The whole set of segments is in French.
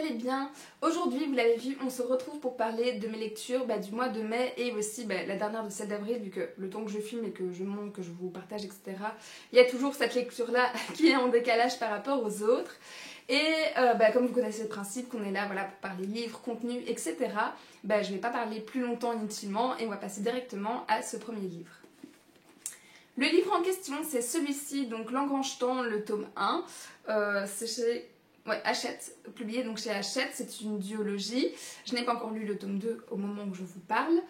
allez bien. Aujourd'hui, vous l'avez vu, on se retrouve pour parler de mes lectures du mois de mai et aussi la dernière de celle d'avril, vu que le temps que je filme et que je monte, que je vous partage, etc. Il y a toujours cette lecture-là qui est en décalage par rapport aux autres. Et comme vous connaissez le principe qu'on est là pour parler livres, contenu, etc., je ne vais pas parler plus longtemps inutilement et on va passer directement à ce premier livre. Le livre en question, c'est celui-ci, donc L'Engrangetant, le tome 1. C'est chez Hachette, publié donc chez Hachette, c'est une duologie. Je n'ai pas encore lu le tome 2 au moment où je vous parle.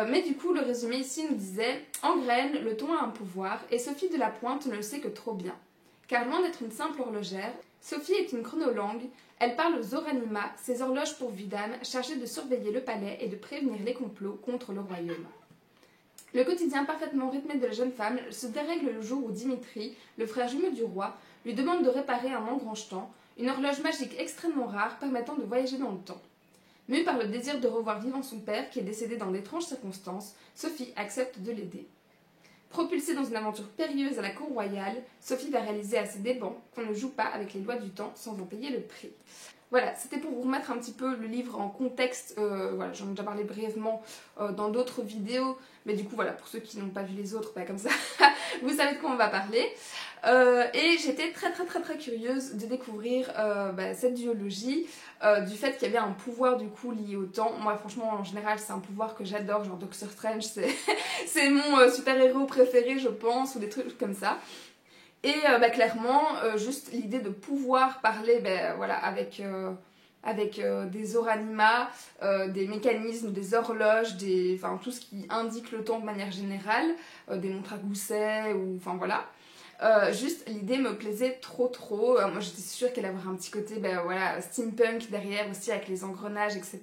Mais du coup, le résumé ici nous disait « En graine, le ton a un pouvoir et Sophie de la Pointe ne le sait que trop bien. Car loin d'être une simple horlogère, Sophie est une chronolangue. Elle parle aux Oranima, ces horloges pour vidames chargées de surveiller le palais et de prévenir les complots contre le royaume. » Le quotidien parfaitement rythmé de la jeune femme se dérègle le jour où Dimitri, le frère jumeau du roi, lui demande de réparer un engrangetant, une horloge magique extrêmement rare permettant de voyager dans le temps. Mue par le désir de revoir vivant son père qui est décédé dans d'étranges circonstances, Sophie accepte de l'aider. Propulsée dans une aventure périlleuse à la cour royale, Sophie va réaliser à ses dépens qu'on ne joue pas avec les lois du temps sans en payer le prix. Voilà, c'était pour vous remettre un petit peu le livre en contexte. J'en ai déjà parlé brièvement dans d'autres vidéos, mais du coup, voilà, pour ceux qui n'ont pas vu les autres, comme ça, vous savez de quoi on va parler. Et j'étais très curieuse de découvrir cette duologie, du fait qu'il y avait un pouvoir du coup lié au temps. Moi, franchement, en général, c'est un pouvoir que j'adore, genre Doctor Strange, c'est mon super-héros préféré, je pense, ou des trucs comme ça. Et clairement, juste l'idée de pouvoir parler avec des Oranima, des mécanismes, des horloges, tout ce qui indique le temps de manière générale, des montres à gousset, ou enfin voilà. Juste l'idée me plaisait trop. Moi j'étais sûre qu'elle allait avoir un petit côté steampunk derrière aussi avec les engrenages, etc.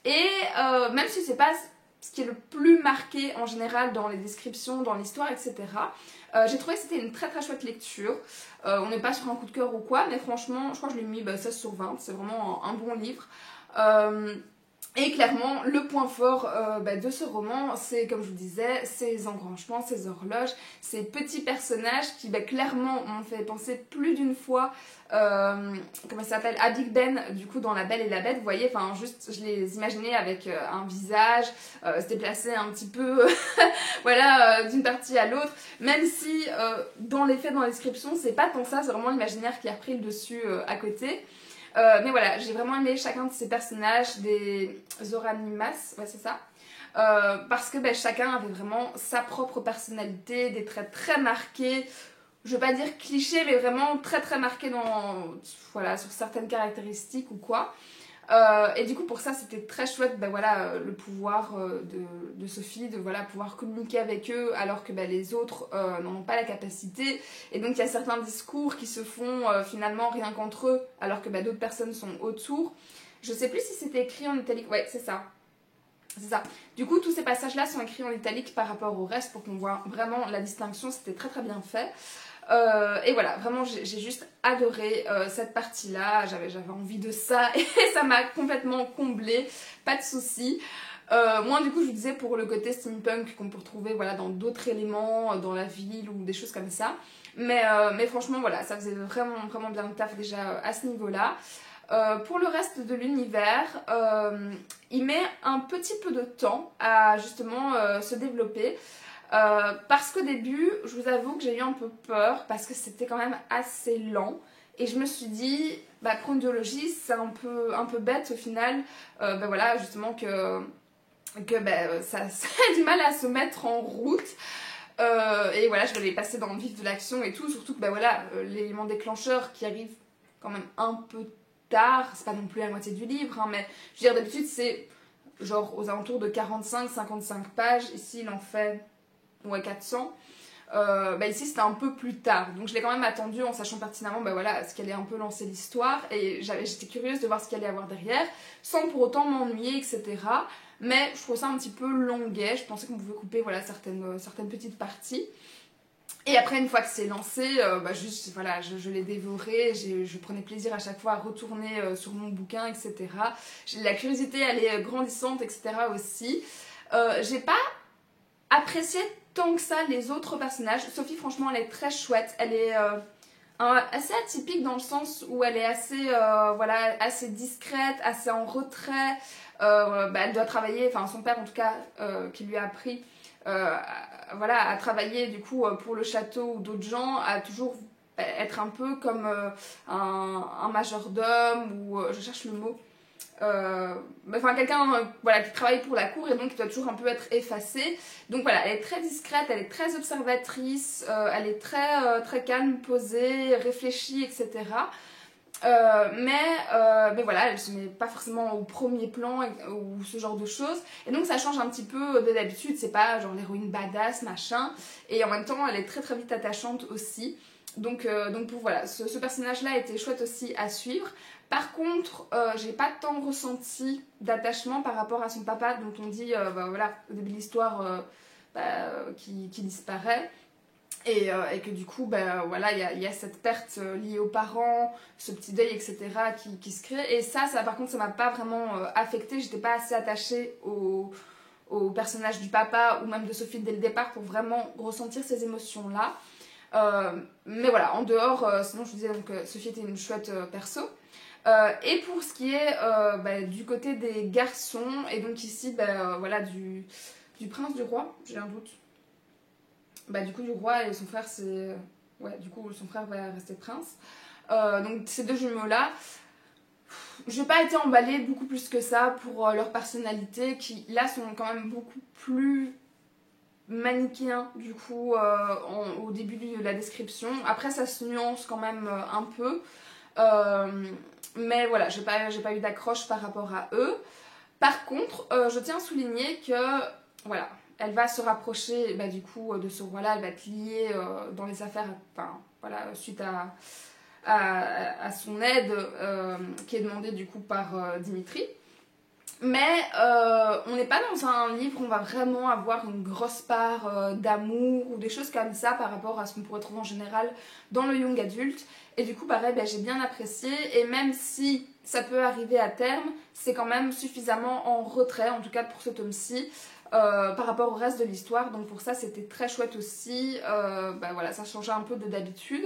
Et même si c'est pas ce qui est le plus marqué en général dans les descriptions, dans l'histoire, etc. J'ai trouvé que c'était une très chouette lecture. On n'est pas sur un coup de cœur ou quoi, mais franchement, je crois que je l'ai mis 16 sur 20. C'est vraiment un bon livre. Et clairement, le point fort de ce roman, c'est, comme je vous disais, ces engrangements, ces horloges, ces petits personnages qui clairement m'ont fait penser plus d'une fois, comment ça s'appelle, à Big Ben, du coup, dans La Belle et la Bête, vous voyez, juste, je les imaginais avec un visage, se déplacer un petit peu, d'une partie à l'autre, même si, dans les faits, dans la description, c'est pas tant ça, c'est vraiment l'imaginaire qui a pris le dessus à côté. Mais voilà, j'ai vraiment aimé chacun de ces personnages, des Oranimas, c'est ça. Parce que chacun avait vraiment sa propre personnalité, des traits très marqués. Je veux pas dire clichés, mais vraiment très marqués sur certaines caractéristiques ou quoi. Et du coup pour ça c'était très chouette le pouvoir de Sophie de pouvoir communiquer avec eux alors que les autres n'en ont pas la capacité, et donc il y a certains discours qui se font finalement rien qu'entre eux alors que d'autres personnes sont autour. Je sais plus si c'était écrit en italique, ouais c'est ça. Du coup tous ces passages là sont écrits en italique par rapport au reste pour qu'on voit vraiment la distinction, c'était très bien fait. Et voilà, vraiment j'ai juste adoré cette partie-là, j'avais envie de ça et ça m'a complètement comblée, pas de soucis. Moi du coup je vous disais pour le côté steampunk qu'on peut retrouver dans d'autres éléments, dans la ville ou des choses comme ça. Mais franchement ça faisait vraiment bien le taf déjà à ce niveau-là. Pour le reste de l'univers, il met un petit peu de temps à justement se développer. Parce qu'au début, je vous avoue que j'ai eu un peu peur parce que c'était quand même assez lent et je me suis dit, pour une duologie, c'est un peu bête au final, justement que ça a du mal à se mettre en route. Et voilà, je vais les passer dans le vif de l'action et tout, surtout que l'élément déclencheur qui arrive quand même un peu tard, c'est pas non plus la moitié du livre, mais je veux dire d'habitude c'est genre aux alentours de 45-55 pages, ici il en fait 400. Ici c'était un peu plus tard, donc je l'ai quand même attendu en sachant pertinemment ce qu'elle allait un peu lancer l'histoire, et j'étais curieuse de voir ce qu'il allait y avoir derrière sans pour autant m'ennuyer, etc. Mais je trouve ça un petit peu longuet, je pensais qu'on pouvait couper certaines petites parties. Et après, une fois que c'est lancé, je l'ai dévoré, je prenais plaisir à chaque fois à retourner sur mon bouquin, etc. La curiosité, elle est grandissante, etc. aussi. J'ai pas apprécié tant que ça les autres personnages. Sophie, franchement, elle est très chouette. Elle est assez atypique dans le sens où elle est assez, voilà, assez discrète, assez en retrait. Elle doit travailler, enfin son père en tout cas, qui lui a appris voilà, à travailler du coup pour le château ou d'autres gens, à toujours être un peu comme un majordome ou je cherche le mot. Enfin quelqu'un voilà, qui travaille pour la cour et donc qui doit toujours un peu être effacée. Donc voilà, elle est très discrète, elle est très observatrice, elle est très calme, posée, réfléchie, etc. Mais voilà, elle se met pas forcément au premier plan ou ce genre de choses. Et donc ça change un petit peu de d'habitude, c'est pas genre l'héroïne badass, machin. Et en même temps, elle est très vite attachante aussi. Donc pour voilà, ce personnage-là était chouette aussi à suivre. Par contre, j'ai pas tant ressenti d'attachement par rapport à son papa, dont on dit, voilà, au début de l'histoire, qui disparaît. Et que du coup, voilà, il y a cette perte liée aux parents, ce petit deuil, etc. qui se crée. Et ça par contre, ça m'a pas vraiment affectée. J'étais pas assez attachée au personnage du papa ou même de Sophie dès le départ pour vraiment ressentir ces émotions-là. Mais voilà, en dehors, sinon je vous disais donc Sophie était une chouette perso. Et pour ce qui est du côté des garçons, et donc ici, voilà, du prince, du roi, j'ai un doute. Du coup, du roi et son frère, c'est... Ouais, du coup, son frère va rester prince. Donc, ces deux jumeaux-là, je n'ai pas été emballée beaucoup plus que ça pour leur personnalité, qui, là, sont quand même beaucoup plus manichéens, du coup, au début de la description. Après, ça se nuance quand même un peu. Mais voilà, j'ai pas eu d'accroche par rapport à eux. Par contre, je tiens à souligner que, voilà, elle va se rapprocher du coup de ce roi-là, elle va être liée dans les affaires, enfin voilà, suite à son aide qui est demandée du coup par Dimitri. Mais on n'est pas dans un livre où on va vraiment avoir une grosse part d'amour ou des choses comme ça par rapport à ce qu'on pourrait trouver en général dans le young adulte. Et du coup, pareil, j'ai bien apprécié. Et même si ça peut arriver à terme, c'est quand même suffisamment en retrait, en tout cas pour ce tome-ci, par rapport au reste de l'histoire. Donc pour ça, c'était très chouette aussi. Voilà, ça changeait un peu de d'habitude.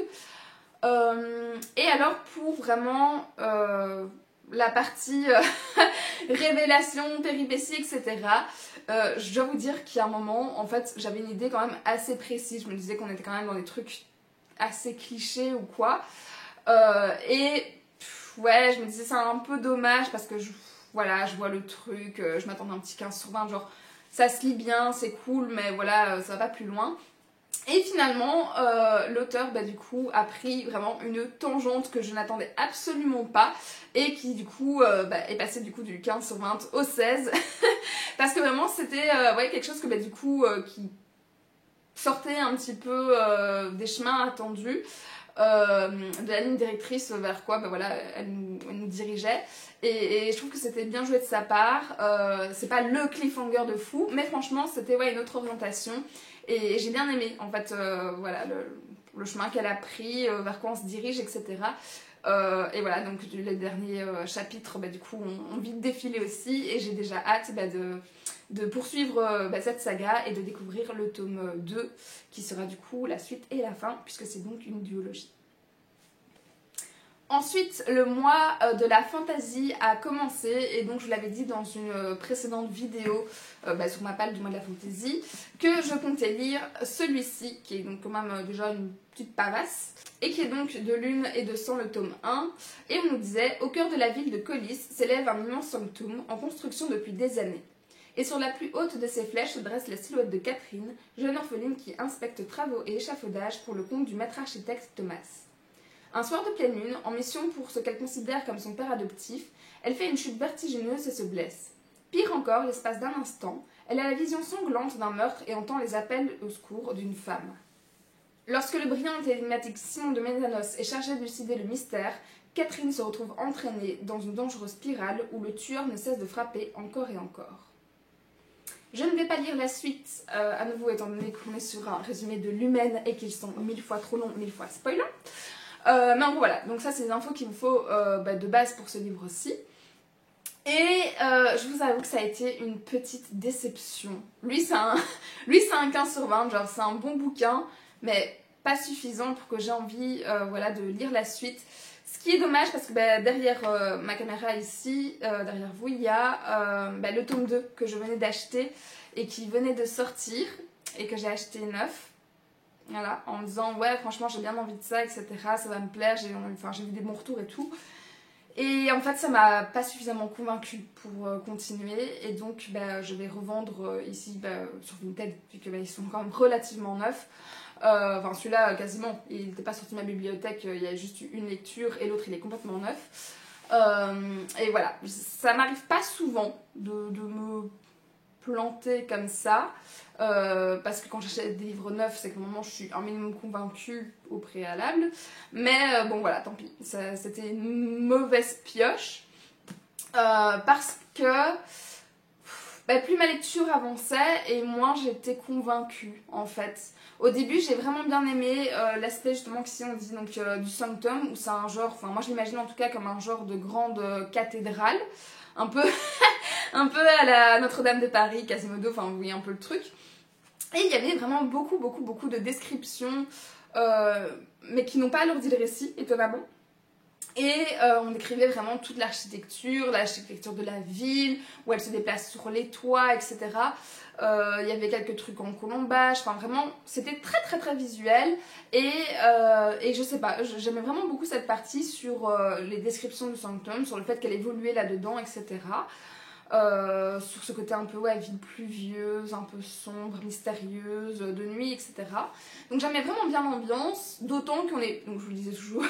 Et alors pour vraiment la partie révélation, péripéties, etc. Je dois vous dire qu'il y a un moment, en fait, j'avais une idée quand même assez précise. Je me disais qu'on était quand même dans des trucs assez clichés ou quoi. Ouais, je me disais c'est un peu dommage parce que voilà, je vois le truc, je m'attendais à un petit 15 sur 20, genre ça se lit bien, c'est cool, mais voilà, ça va pas plus loin. Et finalement, l'auteur, du coup, a pris vraiment une tangente que je n'attendais absolument pas et qui, du coup, est passée du coup du 15 sur 20 au 16 parce que vraiment, c'était quelque chose que, du coup, qui sortait un petit peu des chemins attendus. De la ligne directrice vers quoi voilà, elle nous dirigeait et je trouve que c'était bien joué de sa part. C'est pas le cliffhanger de fou, mais franchement c'était une autre orientation et j'ai bien aimé en fait voilà, le chemin qu'elle a pris, vers quoi on se dirige, etc. Et voilà, donc les derniers chapitres du coup ont vite défilé aussi et j'ai déjà hâte de poursuivre cette saga et de découvrir le tome 2 qui sera du coup la suite et la fin puisque c'est donc une duologie. Ensuite, le mois de la fantasy a commencé et donc je vous l'avais dit dans une précédente vidéo sur ma page du mois de la fantasy que je comptais lire celui-ci qui est donc quand même déjà une petite pavasse et qui est donc de Lune et de Sang le tome 1 et on nous disait au cœur de la ville de Collis s'élève un immense sanctum en construction depuis des années. Et sur la plus haute de ces flèches se dresse la silhouette de Catherine, jeune orpheline qui inspecte travaux et échafaudages pour le compte du maître architecte Thomas. Un soir de pleine lune, en mission pour ce qu'elle considère comme son père adoptif, elle fait une chute vertigineuse et se blesse. Pire encore, l'espace d'un instant, elle a la vision sanglante d'un meurtre et entend les appels au secours d'une femme. Lorsque le brillant et énigmatique Simon de Médanos est chargé d'élucider le mystère, Catherine se retrouve entraînée dans une dangereuse spirale où le tueur ne cesse de frapper encore et encore. Je ne vais pas lire la suite, à nouveau étant donné qu'on est sur un résumé de Lumen et qu'ils sont 1000 fois trop longs, 1000 fois spoilants. Mais en gros voilà, donc ça c'est les infos qu'il me faut de base pour ce livre-ci. Et je vous avoue que ça a été une petite déception. Lui c'est un 15 sur 20, genre c'est un bon bouquin, mais pas suffisant pour que j'ai envie voilà, de lire la suite. Ce qui est dommage parce que derrière ma caméra ici, derrière vous, il y a le tome 2 que je venais d'acheter et qui venait de sortir et que j'ai acheté neuf. Voilà, en me disant ouais franchement j'ai bien envie de ça, etc. Ça va me plaire, j'ai vu des bons retours et tout. Et en fait ça m'a pas suffisamment convaincue pour continuer. Et donc je vais revendre ici sur Vinted, vu qu'ils sont quand même relativement neufs. Enfin celui-là quasiment, il n'était pas sorti de ma bibliothèque, il y a juste eu une lecture et l'autre il est complètement neuf. Et voilà, ça m'arrive pas souvent de me planter comme ça. Parce que quand j'achète des livres neufs, c'est que moment je suis un minimum convaincue au préalable. Mais bon voilà, tant pis, c'était une mauvaise pioche. Parce que plus ma lecture avançait et moins j'étais convaincue en fait. Au début j'ai vraiment bien aimé l'aspect justement qu'ici on dit donc, du sanctum, où c'est un genre, enfin moi je l'imagine en tout cas comme un genre de grande cathédrale, un peu, un peu à la Notre-Dame de Paris, Quasimodo, enfin vous voyez un peu le truc. Et il y avait vraiment beaucoup de descriptions, mais qui n'ont pas alourdi le récit, étonnamment. Et on décrivait vraiment toute l'architecture de la ville, où elle se déplace sur les toits, etc. Il y avait quelques trucs en colombage, enfin vraiment, c'était très visuel. Et je sais pas, j'aimais vraiment beaucoup cette partie sur les descriptions du sanctum, sur le fait qu'elle évoluait là-dedans, etc. Sur ce côté un peu ville pluvieuse, un peu sombre, mystérieuse, de nuit, etc. Donc j'aimais vraiment bien l'ambiance, d'autant qu'on est, donc je vous le disais toujours,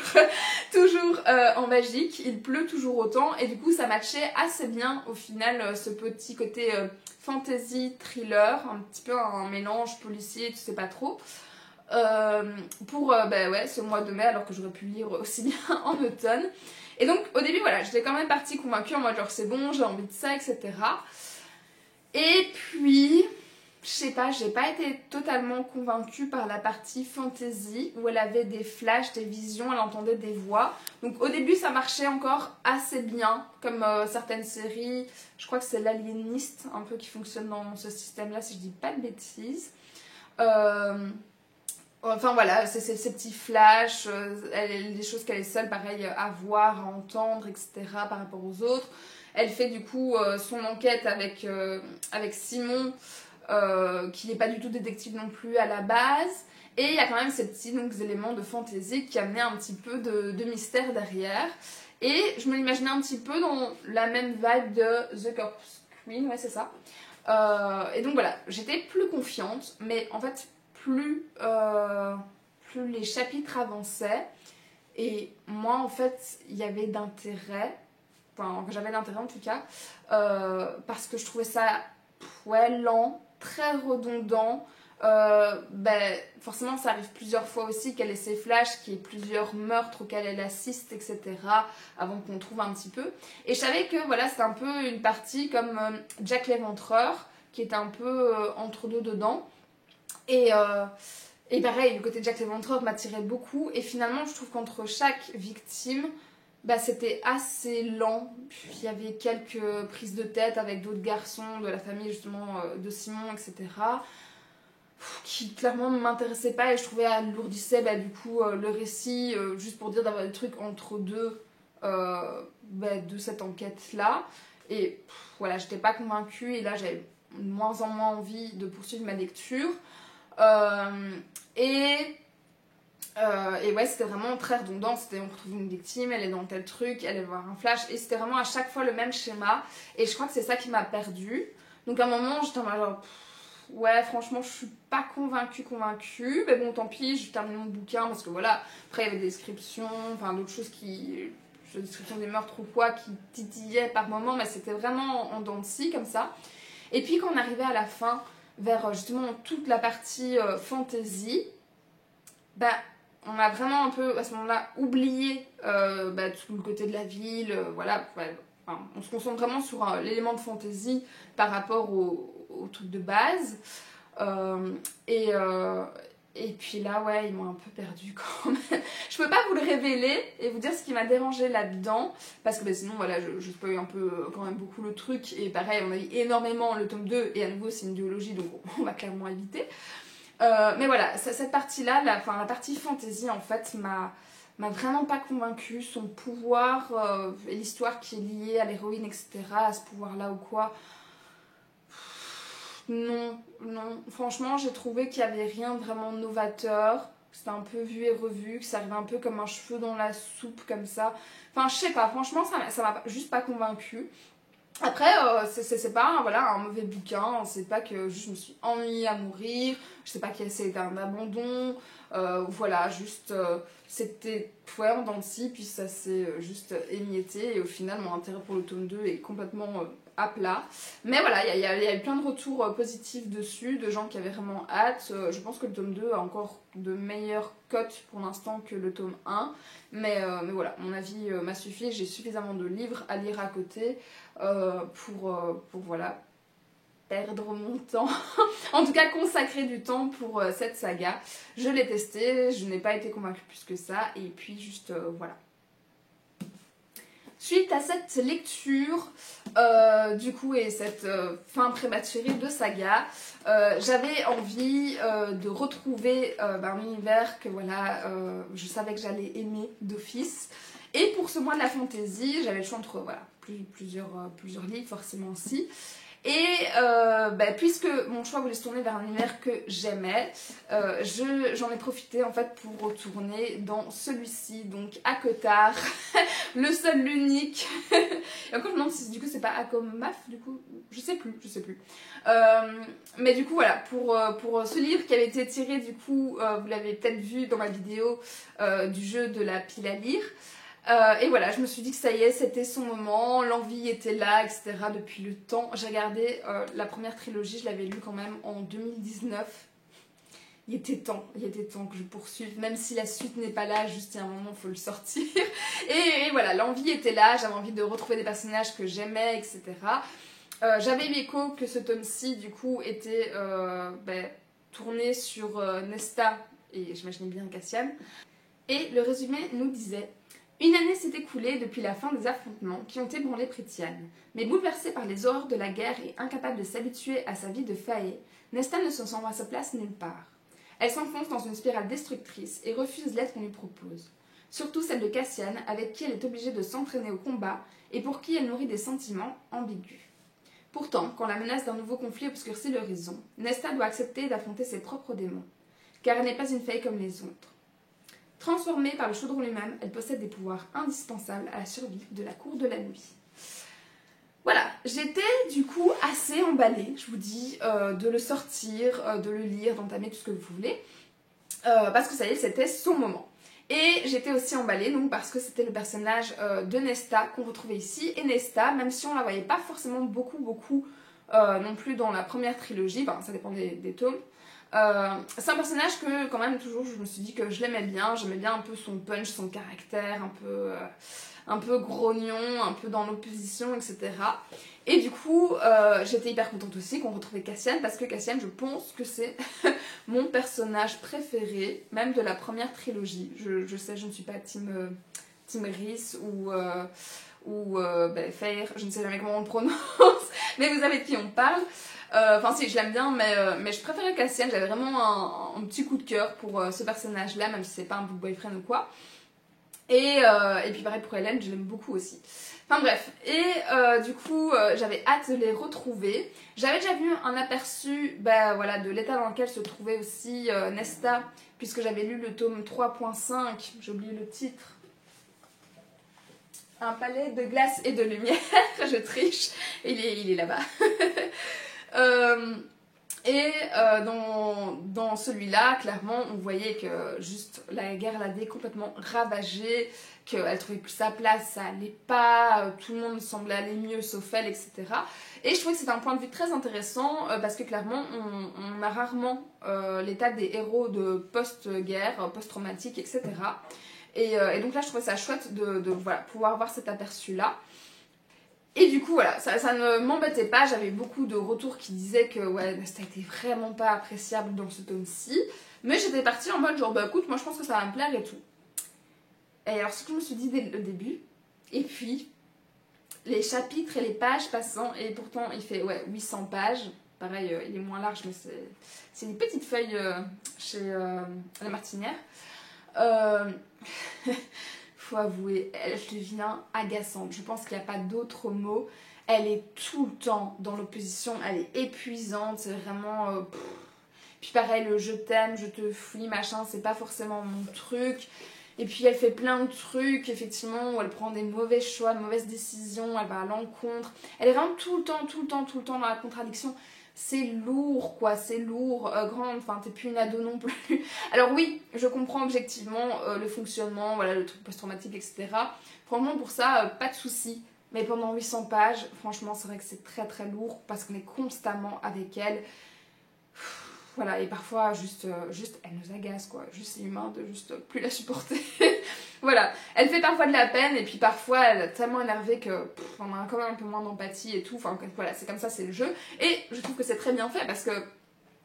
toujours en magique, il pleut toujours autant, et du coup ça matchait assez bien au final ce petit côté fantasy, thriller, un petit peu un mélange policier, tu sais pas trop. Pour ce mois de mai, alors que j'aurais pu lire aussi bien en automne. Et donc au début voilà, j'étais quand même partie convaincue en mode genre c'est bon, j'ai envie de ça, etc. Et puis, je sais pas, j'ai pas été totalement convaincue par la partie fantasy où elle avait des flashs, des visions, elle entendait des voix. Donc au début ça marchait encore assez bien, comme certaines séries, je crois que c'est l'Aliéniste un peu qui fonctionne dans ce système-là si je dis pas de bêtises. Enfin voilà, c'est ces petits flashs, des choses qu'elle est seule pareil à voir, à entendre, etc. par rapport aux autres. Elle fait du coup son enquête avec Simon, qui n'est pas du tout détective non plus à la base. Et il y a quand même ces petits éléments de fantaisie qui amenaient un petit peu de mystère derrière. Et je me l'imaginais un petit peu dans la même vibe de The Corpse Queen, ouais c'est ça. Et donc voilà, j'étais plus confiante, mais en fait plus les chapitres avançaient et moins en fait il y avait d'intérêt, enfin que j'avais d'intérêt en tout cas, parce que je trouvais ça lent, très redondant. Forcément ça arrive plusieurs fois aussi qu'elle ait ses flashs, qu'il y ait plusieurs meurtres auxquels elle assiste, etc. avant qu'on trouve un petit peu. Et je savais que voilà, c'était un peu une partie comme Jack l'Éventreur, qui était un peu entre deux dedans. Et pareil, le côté de Jack l'Éventreur m'attirait beaucoup. Et finalement, je trouve qu'entre chaque victime, c'était assez lent. Puis il y avait quelques prises de tête avec d'autres garçons de la famille justement de Simon, etc. Qui clairement ne m'intéressaient pas et je trouvais alourdissait du coup le récit, juste pour dire d'avoir des trucs entre deux de cette enquête-là. Et voilà, j'étais pas convaincue et là j'avais de moins en moins envie de poursuivre ma lecture. Et ouais, c'était vraiment très redondant. C'était on retrouve une victime, elle est dans tel truc, elle va voir un flash, et c'était vraiment à chaque fois le même schéma. Et je crois que c'est ça qui m'a perdue. Donc à un moment, j'étais en mode genre, ouais, franchement, je suis pas convaincue. Mais bon, tant pis, je termine mon bouquin parce que voilà. Après, il y avait des descriptions, enfin d'autres choses qui. Description des meurtres ou quoi, qui titillaient par moments, mais c'était vraiment en dents de scie comme ça. Et puis quand on arrivait à la fin, vers justement toute la partie fantasy, on a vraiment un peu à ce moment-là oublié tout le côté de la ville, voilà. Enfin, on se concentre vraiment sur l'élément de fantasy par rapport au truc de base. Et puis là, ouais, ils m'ont un peu perdu quand même. Je peux pas vous le révéler et vous dire ce qui m'a dérangé là-dedans, parce que sinon, voilà, je spoil un peu quand même beaucoup le truc. Et pareil, on a eu énormément le tome 2, et à nouveau, c'est une duologie, donc on va clairement éviter. Mais voilà, cette partie-là, la partie fantasy en fait m'a vraiment pas convaincue. Son pouvoir et l'histoire qui est liée à l'héroïne, etc., à ce pouvoir-là ou quoi. Non, non. Franchement, j'ai trouvé qu'il n'y avait rien de vraiment novateur. C'était un peu vu et revu, que ça arrivait un peu comme un cheveu dans la soupe, comme ça. Enfin, je sais pas, franchement, ça m'a juste pas convaincue. Après, c'est pas voilà, un mauvais bouquin, c'est pas que juste je me suis ennuyée à mourir, je sais pas que c'était un abandon, voilà, juste c'était en dents de scie, puis ça s'est juste émietté, et au final, mon intérêt pour le tome 2 est complètement à plat. Mais voilà, il y a eu plein de retours positifs dessus, de gens qui avaient vraiment hâte. Je pense que le tome 2 a encore de meilleures cotes pour l'instant que le tome 1, mais voilà, mon avis m'a suffi, j'ai suffisamment de livres à lire à côté. Pour voilà, perdre mon temps, en tout cas consacrer du temps pour cette saga. Je l'ai testé, je n'ai pas été convaincue plus que ça, et puis juste voilà. Suite à cette lecture, du coup, et cette fin prématurée de saga, j'avais envie de retrouver un univers que voilà, je savais que j'allais aimer d'office. Et pour ce mois de la fantasy, j'avais le choix entre voilà, plusieurs livres, forcément aussi. Et puisque mon choix voulait se tourner vers un univers que j'aimais, j'en ai profité en fait pour retourner dans celui-ci, donc ACOTAR, le seul, l'unique. Et encore je me demande si du coup c'est pas Akomaf, du coup, je sais plus. Mais du coup voilà, pour ce livre qui avait été tiré du coup, vous l'avez peut-être vu dans ma vidéo du jeu de la pile à lire. Et voilà, je me suis dit que ça y est, c'était son moment, l'envie était là, etc. depuis le temps. J'ai regardé la première trilogie, je l'avais lue quand même en 2019. Il était temps que je poursuive, même si la suite n'est pas là, juste il y a un moment, il faut le sortir. Et voilà, l'envie était là, j'avais envie de retrouver des personnages que j'aimais, etc. J'avais eu écho que ce tome-ci, du coup, était tourné sur Nesta, et j'imaginais bien Cassian. Et le résumé nous disait: une année s'est écoulée depuis la fin des affrontements qui ont ébranlé Prytiane, mais bouleversée par les horreurs de la guerre et incapable de s'habituer à sa vie de faée, Nesta ne se sent à sa place nulle part. Elle s'enfonce dans une spirale destructrice et refuse l'aide qu'on lui propose. Surtout celle de Cassian, avec qui elle est obligée de s'entraîner au combat et pour qui elle nourrit des sentiments ambigus. Pourtant, quand la menace d'un nouveau conflit obscurcit l'horizon, Nesta doit accepter d'affronter ses propres démons, car elle n'est pas une fae comme les autres. Transformée par le chaudron lui-même, elle possède des pouvoirs indispensables à la survie de la cour de la nuit. Voilà, j'étais du coup assez emballée, je vous dis, de le sortir, de le lire, d'entamer tout ce que vous voulez, parce que ça y est, c'était son moment. Et j'étais aussi emballée donc parce que c'était le personnage de Nesta qu'on retrouvait ici. Et Nesta, même si on la voyait pas forcément beaucoup non plus dans la première trilogie, ben, ça dépend des tomes, c'est un personnage que quand même toujours je me suis dit que je l'aimais bien, j'aimais bien un peu son punch, son caractère, un peu grognon, un peu dans l'opposition, etc. Et du coup j'étais hyper contente aussi qu'on retrouvait Cassian, parce que Cassian, je pense que c'est mon personnage préféré, même de la première trilogie. Je sais, je ne suis pas team Rhys ou Feyre, je ne sais jamais comment on le prononce, mais vous savez de qui on parle. Enfin si, je l'aime bien, mais je préférais Cassian. J'avais vraiment un petit coup de cœur pour ce personnage-là, même si c'est pas un boyfriend ou quoi. Et puis pareil pour Hélène, je l'aime beaucoup aussi. Enfin bref, et du coup j'avais hâte de les retrouver. J'avais déjà vu un aperçu voilà, de l'état dans lequel se trouvait aussi Nesta, puisque j'avais lu le tome 3.5, j'ai oublié le titre. Un palais de glace et de lumière, je triche, il est là-bas. Dans celui-là, clairement, on voyait que juste la guerre l'avait complètement ravagée, qu'elle trouvait plus sa place, ça allait pas, tout le monde semblait aller mieux sauf elle, etc. Et je trouvais que c'était un point de vue très intéressant parce que clairement, on a rarement l'état des héros de post-guerre, post-traumatique, etc. Et donc là, je trouvais ça chouette de voilà, pouvoir voir cet aperçu-là. Et du coup, voilà, ça ne m'embêtait pas. J'avais beaucoup de retours qui disaient que ouais, Nesta était vraiment pas appréciable dans ce tome-ci. Mais j'étais partie en mode genre, bah écoute, moi je pense que ça va me plaire et tout. Et alors, ce que je me suis dit dès le début, et puis les chapitres et les pages passant, et pourtant il fait ouais, 800 pages. pareil, il est moins large, mais c'est des petites feuilles chez la Martinière. Faut avouer, elle devient agaçante. Je pense qu'il n'y a pas d'autre mot. Elle est tout le temps dans l'opposition, elle est épuisante, c'est vraiment... Puis pareil, le je t'aime, je te fuis, machin, c'est pas forcément mon truc. Et puis elle fait plein de trucs, effectivement, où elle prend des mauvais choix, de mauvaises décisions, elle va à l'encontre. Elle est vraiment tout le temps dans la contradiction. C'est lourd, quoi, c'est lourd, grande, enfin, t'es plus une ado non plus. Alors oui, je comprends objectivement le fonctionnement, voilà, le truc post-traumatique, etc. Franchement, pour ça, pas de soucis. Mais pendant 800 pages, franchement, c'est vrai que c'est très très lourd parce qu'on est constamment avec elle. Voilà, et parfois, juste elle nous agace, quoi. Juste, c'est humain de juste plus la supporter. Voilà, elle fait parfois de la peine, et puis parfois, elle est tellement énervée que on a quand même un peu moins d'empathie et tout. Enfin, voilà, c'est comme ça, c'est le jeu. Et je trouve que c'est très bien fait parce que,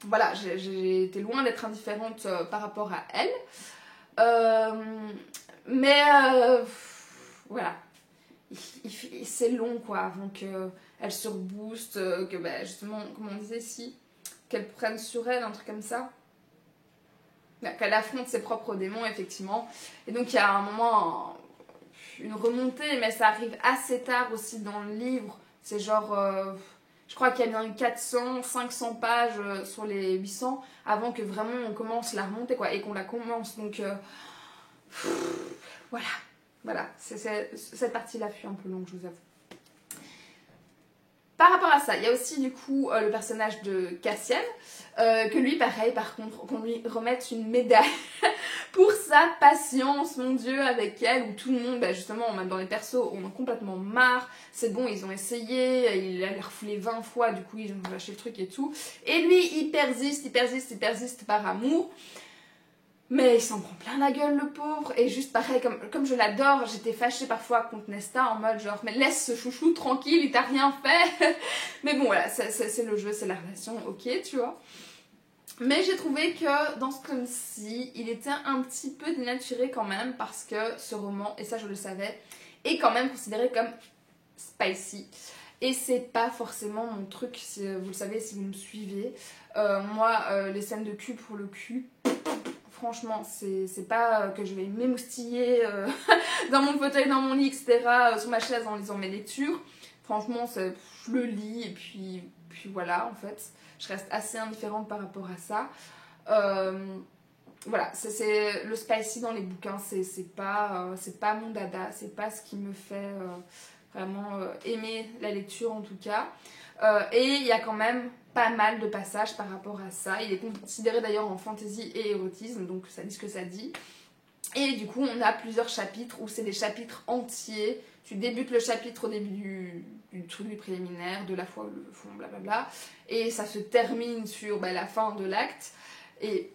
voilà, j'ai été loin d'être indifférente par rapport à elle. Mais, voilà, c'est long, quoi, avant qu'elle se rebooste, que, bah, justement, comme on disait ici, qu'elle prenne sur elle, un truc comme ça. Qu'elle affronte ses propres démons, effectivement. Et donc, il y a un moment, une remontée, mais ça arrive assez tard aussi dans le livre. C'est genre, je crois qu'il y a bien eu 400, 500 pages sur les 800 avant que vraiment on commence la remontée, quoi, et qu'on la commence. Donc, voilà. Cette partie-là fut un peu longue, je vous avoue. Par rapport à ça, il y a aussi du coup le personnage de Cassian, que lui, pareil, par contre, qu'on lui remette une médaille pour sa patience, mon Dieu, avec elle, où tout le monde, bah, justement, même dans les persos, on a complètement marre. C'est bon, ils ont essayé, il a les refoulé 20 fois, du coup, ils ont lâché le truc et tout. Et lui, il persiste par amour. Mais il s'en prend plein la gueule, le pauvre. Et juste pareil, comme je l'adore, j'étais fâchée parfois contre Nesta en mode genre, mais laisse ce chouchou tranquille, il t'a rien fait. Mais bon, voilà, c'est le jeu, c'est la relation, ok, tu vois. Mais j'ai trouvé que dans ce tome-ci, il était un petit peu dénaturé quand même, parce que ce roman, et ça je le savais, est quand même considéré comme spicy. Et c'est pas forcément mon truc, vous le savez si vous me suivez. Moi, les scènes de cul pour le cul, franchement, c'est pas que je vais m'émoustiller dans mon fauteuil, dans mon lit, etc., sur ma chaise en lisant mes lectures. Franchement, je le lis et puis voilà, en fait. Je reste assez indifférente par rapport à ça. Voilà, c'est le spicy dans les bouquins, c'est pas mon dada, c'est pas ce qui me fait vraiment aimer la lecture en tout cas. Et il y a quand même pas mal de passages par rapport à ça. Il est considéré d'ailleurs en fantasy et érotisme, donc ça dit ce que ça dit. Et du coup, on a plusieurs chapitres où c'est des chapitres entiers. Tu débutes le chapitre au début du truc du préliminaire, de la foi, le fond, blablabla. Et ça se termine sur la fin de l'acte. Et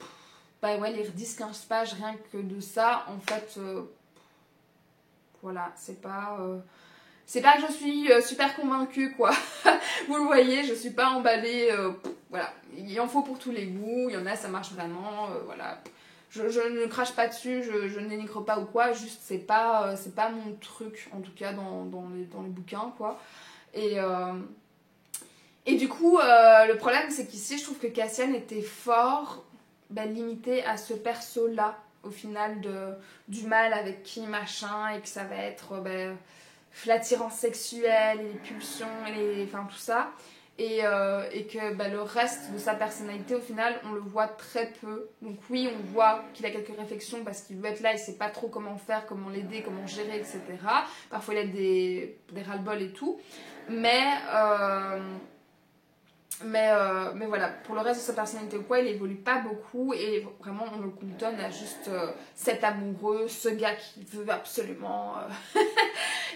ouais, lire 10-15 pages rien que de ça, en fait, voilà, c'est pas que je suis super convaincue, quoi. Vous le voyez, je suis pas emballée. Voilà, il en faut pour tous les goûts. Il y en a, ça marche vraiment. Voilà. Je ne crache pas dessus, je ne dénigre pas ou quoi. Juste, c'est pas mon truc, en tout cas, dans les bouquins, quoi. Et du coup, le problème, c'est qu'ici, je trouve que Cassian était fort limité à ce perso-là, au final, du mal avec qui, machin, et que ça va être... l'attirance sexuelle, et les pulsions, enfin tout ça. Et que le reste de sa personnalité, au final, on le voit très peu. Donc oui, on voit qu'il a quelques réflexions parce qu'il veut être là, il sait pas trop comment faire, comment l'aider, comment gérer, etc. Parfois, il a des ras-le-bol et tout. Mais voilà, pour le reste de sa personnalité ou quoi, il évolue pas beaucoup et vraiment on le cantonne à juste cet amoureux, ce gars qui veut absolument...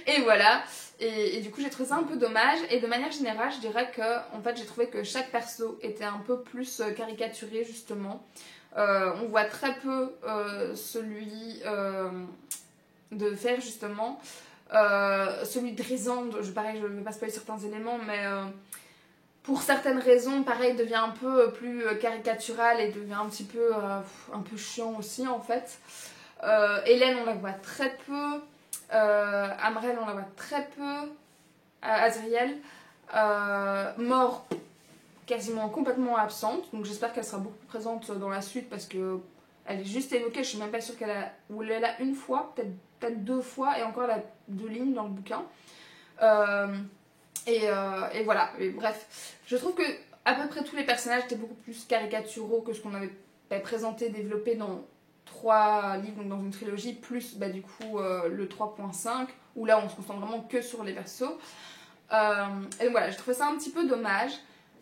Et voilà, et du coup j'ai trouvé ça un peu dommage. Et de manière générale, je dirais que en fait j'ai trouvé que chaque perso était un peu plus caricaturé justement. On voit très peu celui de Fer justement. Celui de Rysande, pareil, je ne vais pas spoiler certains éléments, mais... pour certaines raisons, pareil, devient un peu plus caricatural et devient un petit peu chiant aussi en fait. Hélène, on la voit très peu. Amrelle, on la voit très peu. Azriel. Mort, quasiment complètement absente, donc j'espère qu'elle sera beaucoup plus présente dans la suite parce que elle est juste évoquée, je suis même pas sûre qu'elle a... Ou elle est là une fois, peut-être 2 fois, et encore elle a 2 lignes dans le bouquin. Et voilà, et bref. Je trouve que à peu près tous les personnages étaient beaucoup plus caricaturaux que ce qu'on avait présenté, développé dans 3 livres, donc dans une trilogie, plus du coup le 3.5, où là on se concentre vraiment que sur les persos. Et donc voilà, j'ai trouvé ça un petit peu dommage.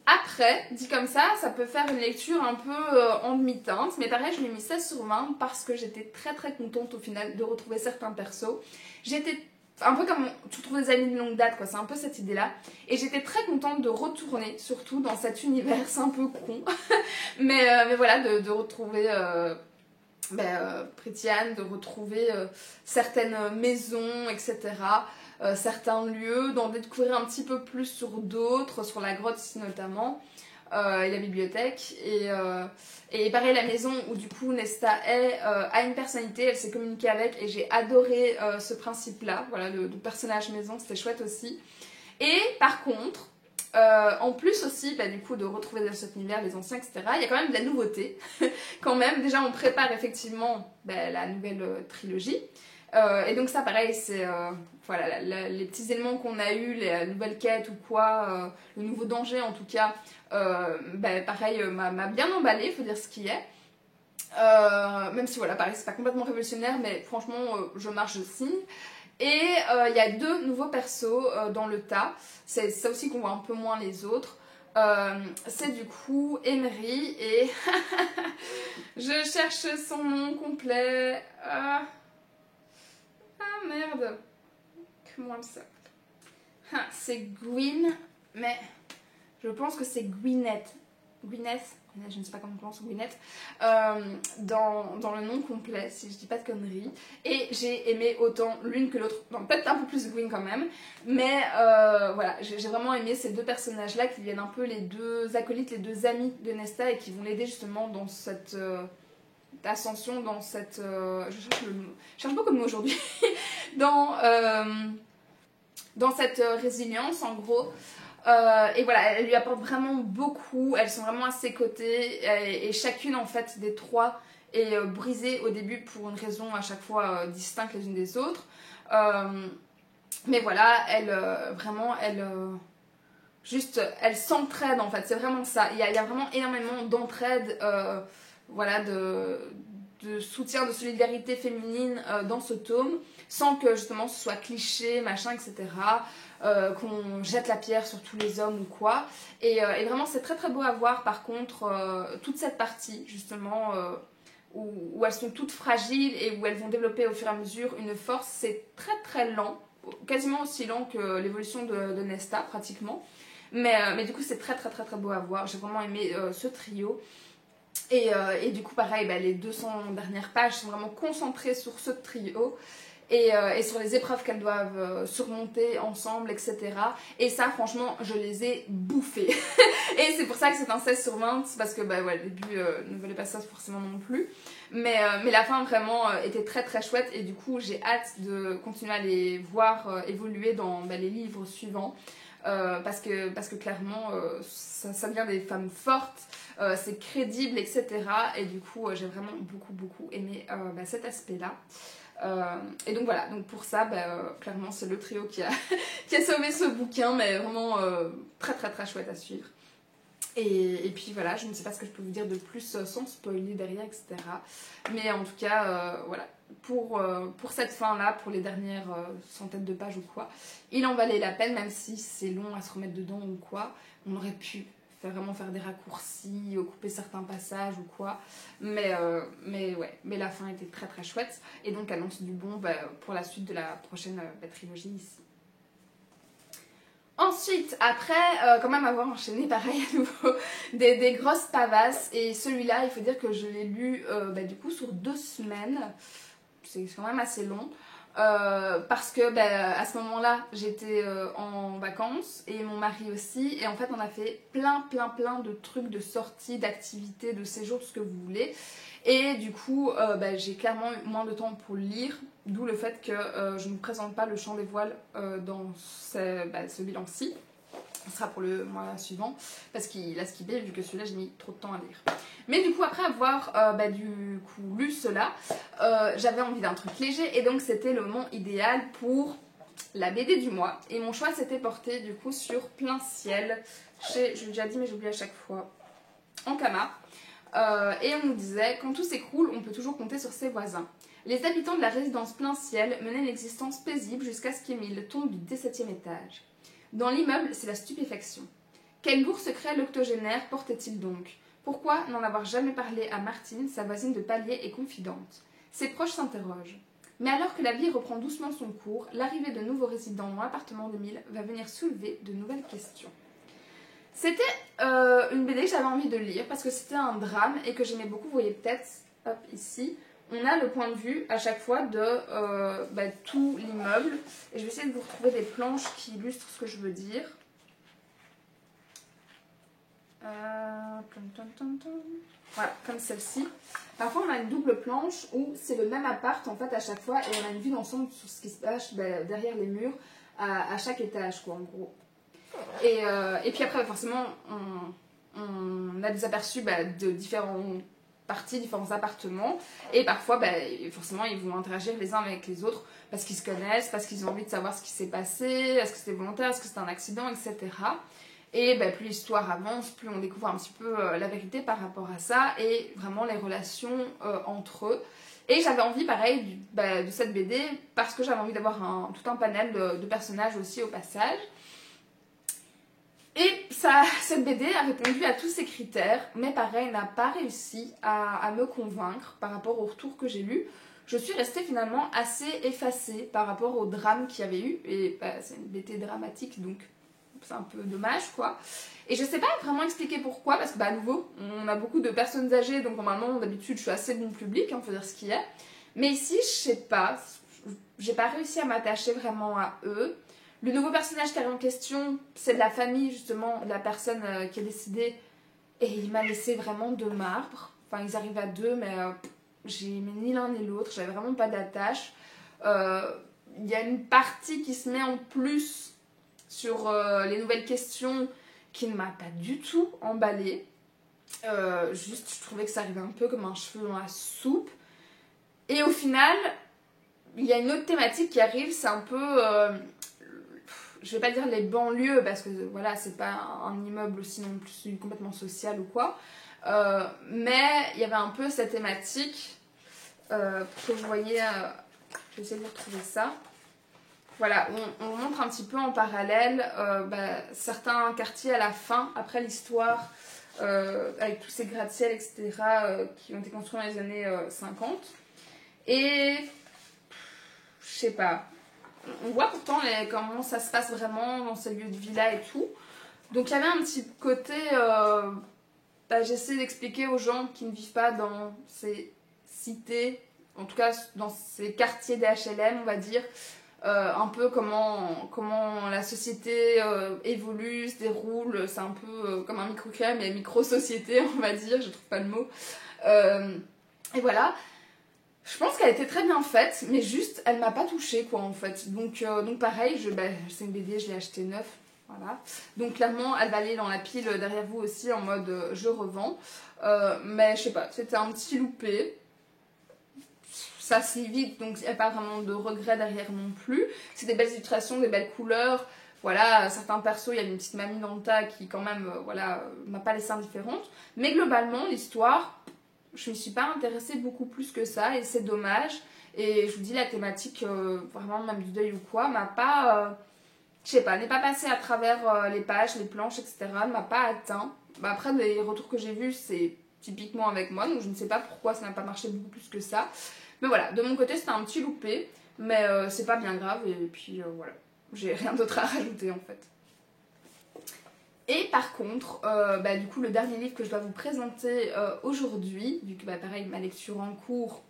Après, dit comme ça peut faire une lecture un peu en demi-teinte, mais pareil, je lui ai mis 16 sur 20 parce que j'étais très très contente au final de retrouver certains persos. J'étais un peu comme tu retrouves des amis de longue date, quoi, c'est un peu cette idée-là. Et j'étais très contente de retourner, surtout dans cet univers, c'est un peu con, mais voilà, de retrouver Pretty Anne, de retrouver certaines maisons, etc. Certains lieux, d'en découvrir un petit peu plus sur d'autres, sur la grotte ici notamment, et la bibliothèque. Et pareil, la maison où du coup Nesta a une personnalité, elle s'est communiquée avec, et j'ai adoré ce principe-là, voilà, de personnage maison, c'était chouette aussi. Et par contre, en plus aussi du coup de retrouver dans cet univers les anciens, etc., il y a quand même de la nouveauté. Quand même, déjà on prépare effectivement la nouvelle trilogie. Et donc ça pareil, c'est voilà, les petits éléments qu'on a eu, les nouvelles quêtes ou quoi, le nouveau danger en tout cas, pareil m'a bien emballé, faut dire ce qui est. Même si voilà, pareil, c'est pas complètement révolutionnaire, mais franchement je marche, je signe. Et il y a 2 nouveaux persos dans le tas, c'est ça aussi qu'on voit un peu moins les autres. C'est du coup Emery et je cherche son nom complet. Ah merde, comment elle s'appelle? C'est Gwyn, mais je pense que c'est Gwyneth. Gwyneth, je ne sais pas comment on prononce Gwyneth, dans le nom complet, si je dis pas de conneries. Et j'ai aimé autant l'une que l'autre, peut-être un peu plus Gwyn quand même, mais voilà, j'ai vraiment aimé ces 2 personnages-là qui viennent un peu les 2 acolytes, les 2 amis de Nesta et qui vont l'aider justement dans cette ascension, dans cette... je cherche beaucoup de mots aujourd'hui, dans cette résilience en gros. Et voilà, elle lui apporte vraiment beaucoup, elles sont vraiment à ses côtés, et chacune en fait des 3 est brisée au début pour une raison à chaque fois distincte les unes des autres. Mais voilà, elle s'entraide en fait, c'est vraiment ça. Il y a vraiment énormément d'entraide, voilà, de soutien, de solidarité féminine dans ce tome, sans que justement ce soit cliché, machin, etc. Qu'on jette la pierre sur tous les hommes ou quoi. Et vraiment, c'est très très beau à voir par contre, toute cette partie justement où elles sont toutes fragiles et où elles vont développer au fur et à mesure une force. C'est très très lent, quasiment aussi lent que l'évolution de Nesta pratiquement. Mais du coup, c'est très très très très beau à voir. J'ai vraiment aimé ce trio. Et du coup, pareil, les 200 dernières pages sont vraiment concentrées sur ce trio et sur les épreuves qu'elles doivent surmonter ensemble, etc. Et ça, franchement, je les ai bouffées. Et c'est pour ça que c'est un 16 sur 20, parce que le début ne valait pas ça forcément non plus. Mais la fin, vraiment, était très très chouette. Et du coup, j'ai hâte de continuer à les voir évoluer dans les livres suivants. Parce que clairement, ça devient des femmes fortes, c'est crédible, etc. Et du coup, j'ai vraiment beaucoup aimé cet aspect-là. Et donc voilà, donc pour ça, clairement, c'est le trio qui a sauvé ce bouquin, mais vraiment très très très chouette à suivre. Et puis voilà, je ne sais pas ce que je peux vous dire de plus sans spoiler derrière, etc. Mais en tout cas, voilà, pour cette fin-là, pour les dernières centaines de pages ou quoi, il en valait la peine, même si c'est long à se remettre dedans ou quoi. On aurait pu vraiment faire des raccourcis, couper certains passages ou quoi. Mais la fin était très très chouette. Et donc annonce du bon pour la suite de la prochaine trilogie ici. Ensuite, après, quand même avoir enchaîné pareil à nouveau des grosses pavasses, et celui-là, il faut dire que je l'ai lu du coup sur 2 semaines, c'est quand même assez long, parce que à ce moment-là, j'étais en vacances, et mon mari aussi, et en fait on a fait plein de trucs, de sorties, d'activités, de séjours, tout ce que vous voulez. Et du coup, j'ai clairement eu moins de temps pour lire, d'où le fait que je ne présente pas le chant des voiles dans ce bilan-ci. Ce sera pour le mois suivant, parce qu'il a skippé, vu que celui-là, j'ai mis trop de temps à lire. Mais du coup, après avoir du coup lu cela, j'avais envie d'un truc léger, et donc c'était le moment idéal pour la BD du mois. Et mon choix s'était porté du coup sur Plein Ciel, je l'ai déjà dit mais j'oublie à chaque fois, Ankama. Et on nous disait, quand tout s'écroule, on peut toujours compter sur ses voisins. Les habitants de la résidence Plein Ciel menaient une existence paisible jusqu'à ce qu'Émile tombe du 17e étage. Dans l'immeuble, c'est la stupéfaction. Quel lourd secret l'octogénaire portait-il donc? Pourquoi n'en avoir jamais parlé à Martine, sa voisine de palier et confidente? Ses proches s'interrogent. Mais alors que la vie reprend doucement son cours, l'arrivée de nouveaux résidents dans l'appartement d'Émile va venir soulever de nouvelles questions. C'était une BD que j'avais envie de lire parce que c'était un drame et que j'aimais beaucoup. Vous voyez peut-être, hop, ici, on a le point de vue à chaque fois de tout l'immeuble. Et je vais essayer de vous retrouver des planches qui illustrent ce que je veux dire. Voilà, comme celle-ci. Parfois, on a une double planche où c'est le même appart en fait à chaque fois et on a une vue d'ensemble sur ce qui se passe derrière les murs à chaque étage, quoi, en gros. Et puis après, forcément, on a des aperçus de différentes parties, différents appartements. Et parfois, forcément, ils vont interagir les uns avec les autres parce qu'ils se connaissent, parce qu'ils ont envie de savoir ce qui s'est passé, est-ce que c'était volontaire, est-ce que c'était un accident, etc. Et plus l'histoire avance, plus on découvre un petit peu la vérité par rapport à ça et vraiment les relations entre eux. Et j'avais envie, pareil, de cette BD parce que j'avais envie d'avoir tout un panel de personnages aussi au passage. Et cette BD a répondu à tous ces critères, mais pareil, n'a pas réussi à me convaincre par rapport au retour que j'ai lu. Je suis restée finalement assez effacée par rapport au drame qu'il y avait eu. Et c'est une BD dramatique, donc c'est un peu dommage, quoi. Et je sais pas vraiment expliquer pourquoi, parce que à nouveau, on a beaucoup de personnes âgées, donc normalement, d'habitude, je suis assez bon public, faut dire ce qu'il y a. Mais ici, je sais pas, j'ai pas réussi à m'attacher vraiment à eux. Le nouveau personnage qui arrive en question, c'est de la famille, justement, de la personne qui est décédée. Et il m'a laissé vraiment de marbre. Enfin, ils arrivent à deux, mais j'ai aimé ni l'un ni l'autre. J'avais vraiment pas d'attache. Il y a une partie qui se met en plus sur les nouvelles questions qui ne m'a pas du tout emballée. Juste, je trouvais que ça arrivait un peu comme un cheveu dans la soupe. Et au final, il y a une autre thématique qui arrive, c'est un peu... je vais pas dire les banlieues parce que voilà, c'est pas un immeuble aussi non plus complètement social ou quoi, mais il y avait un peu cette thématique que vous voyez, je vais essayer de vous retrouver ça. Voilà, on montre un petit peu en parallèle certains quartiers à la fin, après l'histoire, avec tous ces gratte-ciel, etc., qui ont été construits dans les années 50. Et je sais pas. On voit pourtant comment ça se passe vraiment dans ces lieux de villa et tout. Donc il y avait un petit côté... j'essaie d'expliquer aux gens qui ne vivent pas dans ces cités, en tout cas dans ces quartiers des HLM, on va dire, un peu comment la société évolue, se déroule. C'est un peu comme un microcosme et micro-société, on va dire, je trouve pas le mot. Et voilà. Je pense qu'elle était très bien faite, mais juste, elle m'a pas touchée, quoi, en fait. Donc pareil, c'est une BD, je l'ai achetée neuve, voilà. Donc clairement, elle va aller dans la pile derrière vous aussi, en mode je revends. Mais je sais pas, c'était un petit loupé. Ça se lit vite, donc il n'y a pas vraiment de regret derrière non plus. C'est des belles illustrations, des belles couleurs. Voilà, certains persos, il y a une petite mamie dans le tas qui, quand même, m'a pas laissé indifférente. Mais globalement, l'histoire... je ne me suis pas intéressée beaucoup plus que ça et c'est dommage. Et je vous dis, la thématique, vraiment même du deuil ou quoi, m'a pas, je sais pas, n'est pas passée à travers les pages, les planches, etc. Ne m'a pas atteint. Après, les retours que j'ai vus, c'est typiquement avec moi, donc je ne sais pas pourquoi ça n'a pas marché beaucoup plus que ça. Mais voilà, de mon côté, c'était un petit loupé, mais c'est pas bien grave. Et puis voilà, j'ai rien d'autre à rajouter en fait. Et par contre, du coup, le dernier livre que je dois vous présenter aujourd'hui, vu que pareil, ma lecture en cours,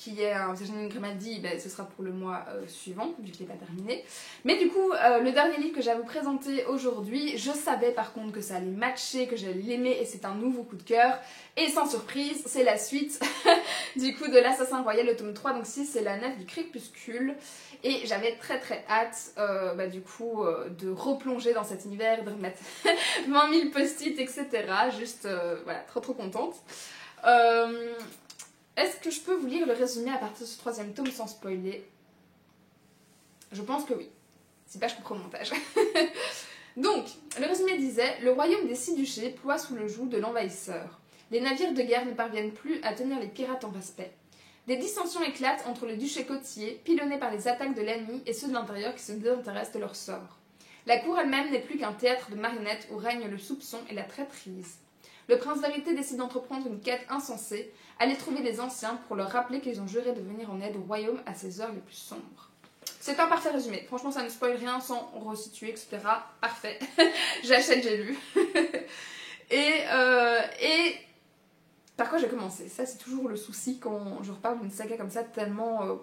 qui est un Virginie Grimaldi, ben, ce sera pour le mois suivant, vu qu'il n'est pas terminé. Mais du coup, le dernier livre que j'ai à vous présenter aujourd'hui, je savais par contre que ça allait matcher, que j'allais l'aimer, et c'est un nouveau coup de cœur. Et sans surprise, c'est la suite du coup de l'Assassin Royal, le tome 3, donc 6, c'est la nef du crépuscule. Et j'avais très hâte du coup de replonger dans cet univers, de remettre 20 000 post-it, etc. Juste, voilà, trop contente. Est-ce que je peux vous lire le résumé à partir de ce 3e tome sans spoiler? Je pense que oui. C'est pas, je couperai au montage. Donc, le résumé disait: le royaume des 6 duchés ploie sous le joug de l'envahisseur. Les navires de guerre ne parviennent plus à tenir les pirates en respect. Des dissensions éclatent entre les duchés côtiers, pilonnés par les attaques de l'ennemi, et ceux de l'intérieur qui se désintéressent de leur sort. La cour elle-même n'est plus qu'un théâtre de marionnettes où règne le soupçon et la traîtrise. Le prince vérité décide d'entreprendre une quête insensée, aller trouver les anciens pour leur rappeler qu'ils ont juré de venir en aide au royaume à ses heures les plus sombres. C'est un parfait résumé. Franchement, ça ne spoil rien sans resituer, etc. Parfait. J'achète, j'ai lu. et par quoi j'ai commencé? Ça, c'est toujours le souci quand je reparle d'une saga comme ça, tellement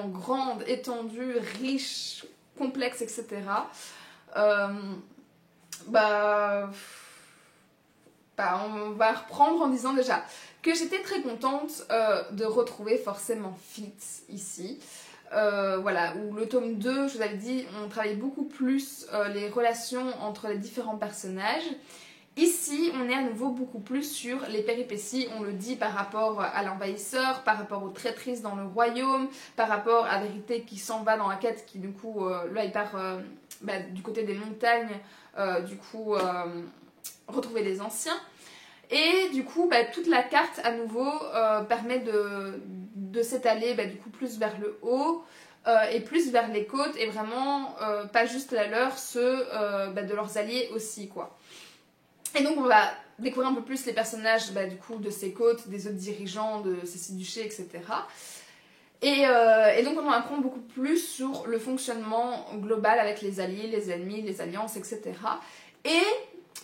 grande, étendue, riche, complexe, etc. On va reprendre en disant déjà que j'étais très contente de retrouver forcément Fitz ici. Voilà, où le tome 2, je vous avais dit, on travaille beaucoup plus les relations entre les différents personnages. Ici, on est à nouveau beaucoup plus sur les péripéties, on le dit par rapport à l'envahisseur, par rapport aux traîtrises dans le royaume, par rapport à Vérité qui s'en va dans la quête, qui du coup, là il part du côté des montagnes, retrouver les anciens. Et du coup, toute la carte à nouveau permet de s'étaler du coup plus vers le haut et plus vers les côtes, et vraiment pas juste la leur, ceux de leurs alliés aussi, quoi. Et donc on va découvrir un peu plus les personnages du coup de ces côtes, des autres dirigeants de ces 6 duchés, etc. Et donc on en apprend beaucoup plus sur le fonctionnement global avec les alliés, les ennemis, les alliances, etc. Et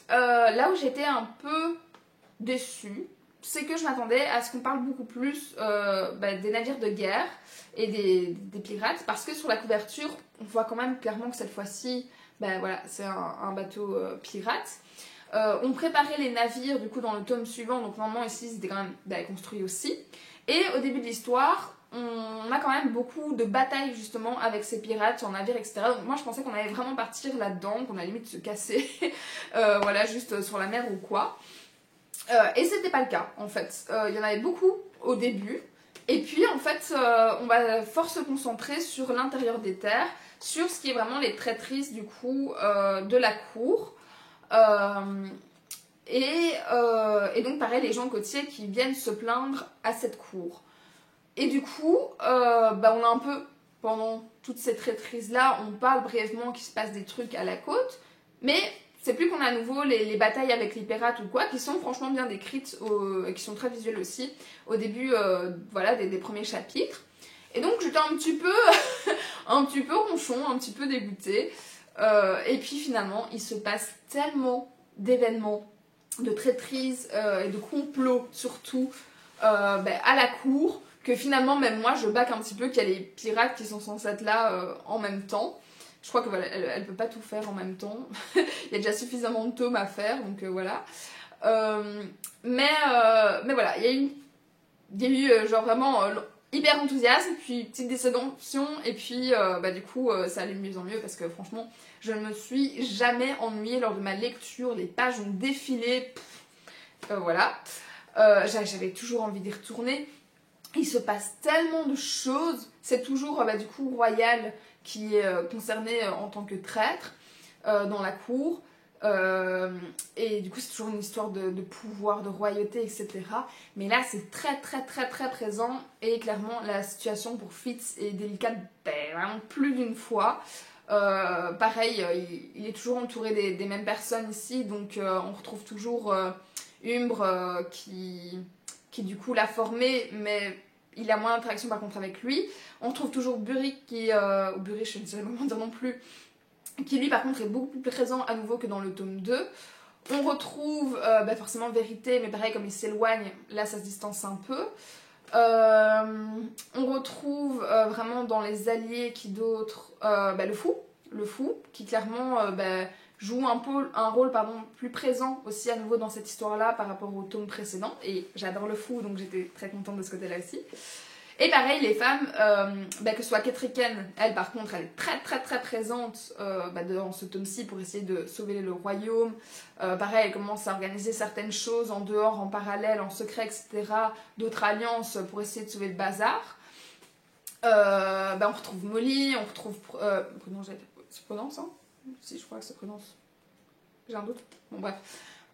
là où j'étais un peu déçue, c'est que je m'attendais à ce qu'on parle beaucoup plus des navires de guerre et des pirates, parce que sur la couverture, on voit quand même clairement que cette fois-ci, voilà, c'est un bateau pirate. On préparait les navires du coup dans le tome suivant, donc normalement ici c'était quand même construit aussi. Et au début de l'histoire, on a quand même beaucoup de batailles justement avec ces pirates sur navires, etc. Donc moi je pensais qu'on allait vraiment partir là-dedans, qu'on allait limite se casser, voilà, juste sur la mer ou quoi. Et c'était pas le cas en fait. Il y en avait beaucoup au début. Et puis en fait, on va fort se concentrer sur l'intérieur des terres, sur ce qui est vraiment les traîtrises du coup de la cour. Et donc pareil, les gens côtiers qui viennent se plaindre à cette cour. Et du coup, on a un peu, pendant toutes ces traîtrises là, on parle brièvement qu'il se passe des trucs à la côte, mais c'est plus qu'on a à nouveau les batailles avec les pirates ou quoi, qui sont franchement bien décrites, qui sont très visuelles aussi, au début voilà, des premiers chapitres. Et donc j'étais un petit peu ronchon, un petit peu dégoûtée. Et puis finalement, il se passe tellement d'événements, de traîtrises et de complots surtout à la cour, que finalement même moi je back un petit peu qu'il y a les pirates qui sont censés être là en même temps. Je crois que voilà, elle peut pas tout faire en même temps. Il y a déjà suffisamment de tomes à faire, donc voilà. Mais voilà, il y a eu genre vraiment hyper enthousiasme, puis petite déception, et puis du coup ça allait de mieux en mieux, parce que franchement je ne me suis jamais ennuyée lors de ma lecture, les pages ont défilé, voilà. J'avais toujours envie d'y retourner. Il se passe tellement de choses, c'est toujours du coup Royal qui est concerné en tant que traître dans la cour. Et du coup c'est toujours une histoire de pouvoir, de royauté, etc. Mais là c'est très présent, et clairement la situation pour Fitz est délicate vraiment plus d'une fois. Pareil, il est toujours entouré des mêmes personnes ici, donc on retrouve toujours Umbre qui du coup l'a formé, mais il a moins d'interaction par contre avec lui. On retrouve toujours Burick ou Burich, je ne sais pas comment dire non plus, qui lui par contre est beaucoup plus présent à nouveau que dans le tome 2. On retrouve forcément Vérité, mais pareil, comme il s'éloigne, là ça se distance un peu. On retrouve vraiment dans les alliés qui d'autres, le fou, qui clairement joue un rôle plus présent aussi à nouveau dans cette histoire-là par rapport au tome précédent. Et j'adore le fou, donc j'étais très contente de ce côté-là aussi. Et pareil, les femmes, que ce soit Ketriken, elle par contre, elle est très très très présente dans ce tome-ci pour essayer de sauver le royaume. Pareil, elle commence à organiser certaines choses en dehors, en parallèle, en secret, etc. D'autres alliances pour essayer de sauver le bazar. On retrouve Molly, on retrouve... se prononce, hein? Si, je crois que ça se prononce. J'ai un doute. Bon, bref.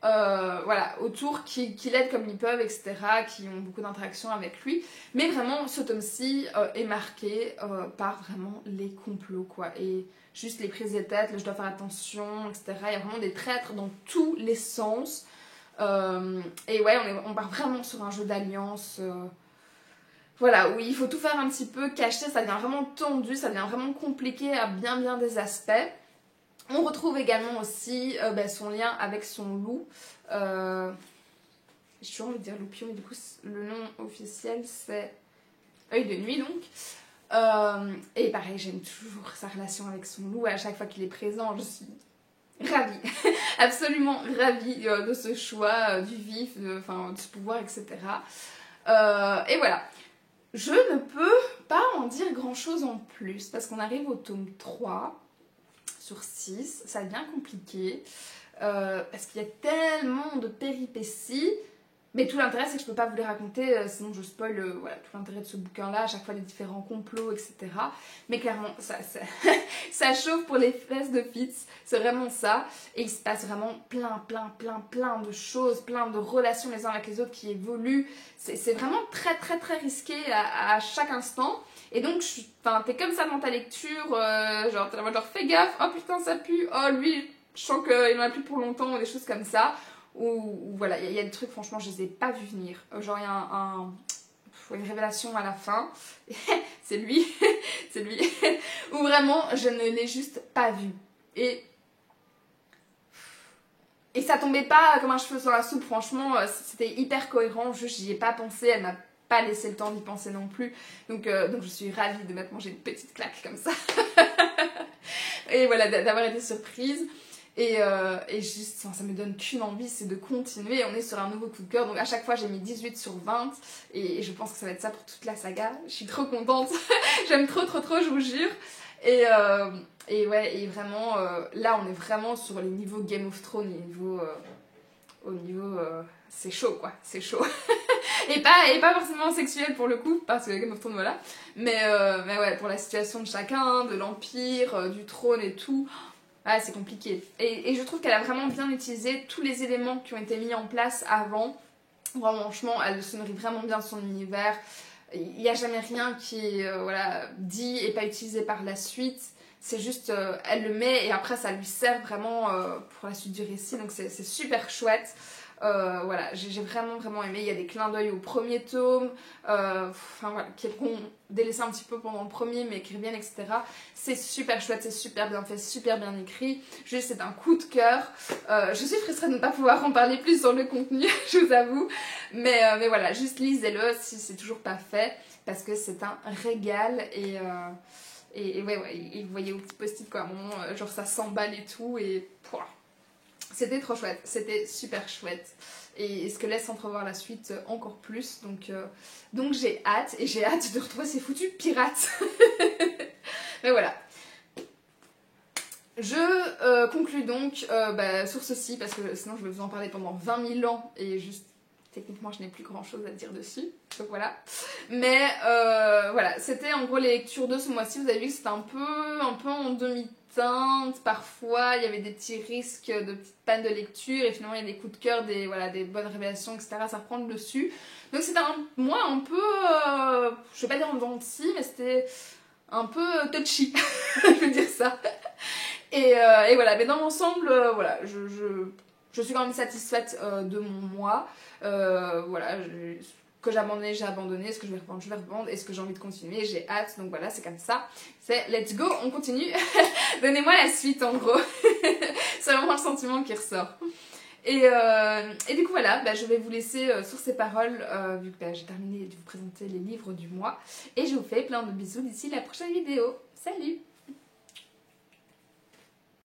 Voilà, autour qui l'aident comme ils peuvent, etc., qui ont beaucoup d'interactions avec lui. Mais vraiment, ce tome-ci est marqué par vraiment les complots, quoi. Et juste les prises de tête, le je dois faire attention, etc. Il y a vraiment des traîtres dans tous les sens. Et ouais, on part vraiment sur un jeu d'alliance. Voilà, où il faut tout faire un petit peu caché, ça devient vraiment tendu, ça devient vraiment compliqué à bien des aspects. On retrouve également aussi son lien avec son loup. J'ai toujours envie de dire loupion, mais du coup le nom officiel c'est Œil de nuit donc. Et pareil, j'aime toujours sa relation avec son loup. À chaque fois qu'il est présent, je suis ravie, absolument ravie de ce choix du vif, de ce pouvoir, etc. Et voilà. Je ne peux pas en dire grand chose en plus parce qu'on arrive au tome 3 sur 6, ça devient compliqué parce qu'il y a tellement de péripéties, mais tout l'intérêt c'est que je peux pas vous les raconter sinon je spoil tout l'intérêt de ce bouquin là, à chaque fois les différents complots, etc. Mais clairement ça chauffe pour les fesses de Fitz, c'est vraiment ça, et il se passe vraiment plein de choses, plein de relations les uns avec les autres qui évoluent, c'est vraiment très très très risqué à chaque instant. Et donc, t'es comme ça dans ta lecture, t'es genre fais gaffe, oh putain ça pue, oh lui, je sens qu'il en a plus pour longtemps, ou des choses comme ça. Ou voilà, il y a des trucs, franchement, je les ai pas vus venir. Genre, il y a une révélation à la fin, c'est lui, c'est lui, où vraiment, je ne l'ai juste pas vu. Et ça tombait pas comme un cheveu sur la soupe, franchement, c'était hyper cohérent, juste j'y ai pas pensé, elle m'a pas laissé le temps d'y penser non plus, donc je suis ravie de m'être mangé une petite claque comme ça. Et voilà, d'avoir été surprise. Et juste, ça me donne qu'une envie, c'est de continuer. On est sur un nouveau coup de cœur, donc à chaque fois j'ai mis 18 sur 20, et je pense que ça va être ça pour toute la saga. Je suis trop contente, j'aime trop, je vous jure. Et ouais, et vraiment, là on est vraiment sur les niveaux Game of Thrones, au niveau c'est chaud quoi, c'est chaud. et pas forcément sexuel pour le coup, parce que Game of Thrones voilà, mais ouais, pour la situation de chacun, de l'empire, du trône et tout, ouais, c'est compliqué. Et je trouve qu'elle a vraiment bien utilisé tous les éléments qui ont été mis en place avant. Vraiment, franchement, elle se nourrit vraiment bien de son univers. Il n'y a jamais rien qui est dit et pas utilisé par la suite. C'est juste, elle le met et après ça lui sert vraiment pour la suite du récit. Donc c'est super chouette. Voilà, j'ai vraiment aimé. Il y a des clins d'œil au premier tome, qui ont délaissé un petit peu pendant le premier, mais qui reviennent, etc. C'est super chouette, c'est super bien fait, super bien écrit. Juste, c'est un coup de cœur. Je suis frustrée de ne pas pouvoir en parler plus sur le contenu, je vous avoue. Mais voilà, juste lisez-le si c'est toujours pas fait, parce que c'est un régal et vous voyez au petit post-it quoi, à un moment, genre ça s'emballe et tout, et pouah. C'était trop chouette, c'était super chouette. Et ce que laisse entrevoir la suite encore plus. Donc j'ai hâte, et j'ai hâte de retrouver ces foutus pirates. Mais voilà. Je conclus donc sur ceci, parce que sinon je vais vous en parler pendant 20 000 ans, et juste techniquement je n'ai plus grand chose à dire dessus. Donc voilà. Mais voilà, c'était en gros les lectures de ce mois-ci. Vous avez vu que c'était un peu en demi-teinte. Parfois il y avait des petits risques de petites pannes de lecture, et finalement il y a des coups de cœur, des bonnes révélations, etc. Ça reprend le dessus. Donc c'était un mois un peu, je vais pas dire en dents de scie, mais c'était un peu touchy, je veux dire ça. Et voilà, mais dans l'ensemble, voilà, je suis quand même satisfaite de mon mois. Voilà, ce que j'ai abandonné, ce que je vais reprendre, et ce que j'ai envie de continuer, j'ai hâte, donc voilà, c'est comme ça. C'est let's go, on continue. Donnez-moi la suite en gros. C'est vraiment le sentiment qui ressort. Et du coup voilà, bah, je vais vous laisser sur ces paroles, vu que bah, j'ai terminé de vous présenter les livres du mois. Et je vous fais plein de bisous d'ici la prochaine vidéo. Salut!